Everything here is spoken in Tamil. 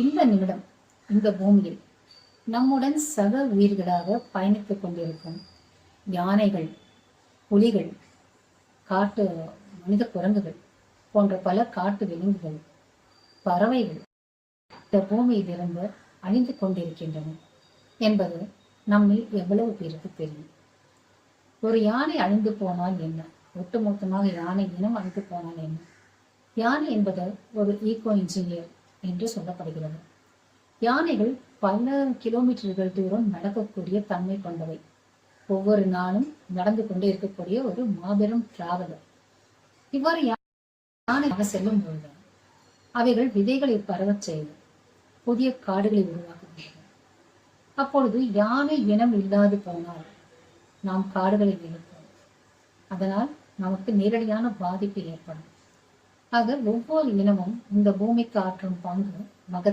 இந்த நிமிடம் இந்த பூமியில் நம்முடன் சக உயிர்களாக பயணித்துக் கொண்டிருக்கும் யானைகள், புலிகள், காட்டு மனித குரங்குகள் போன்ற பல காட்டு விலங்குகள், பறவைகள் இந்த பூமியிலிருந்து அழிந்து கொண்டிருக்கின்றன என்பது நம்மில் எவ்வளவு பேருக்கு தெரியும். ஒரு யானை அழிந்து போனால் என்ன, ஒட்டுமொத்தமாக யானை இனம் அழிந்து போனால் என்ன? யானை என்பது ஒரு ஈகோ இன்ஜினியர் என்று சொல்லப்படுகிறது. யானைகள் பல கிலோமீட்டர்கள் தூரம் நடக்கக்கூடிய தன்மை கொண்டவை. ஒவ்வொரு நாளும் நடந்து கொண்டே இருக்கக்கூடிய ஒரு மாபெரும் டிராவலர். இவ்வாறு யானை செல்லும் பொழுது அவைகள் விதைகளை பரவச் செய்து புதிய காடுகளை உருவாக்குகின்றன. அப்பொழுது யானை இனம் இல்லாது போனால் நாம் காடுகளை இழப்போம். அதனால் நமக்கு நேரடியான பாதிப்பு ஏற்படும். ஆக ஒவ்வொரு இனமும் இந்த பூமிக்கு ஆற்றும் பங்கு மகத்தானது.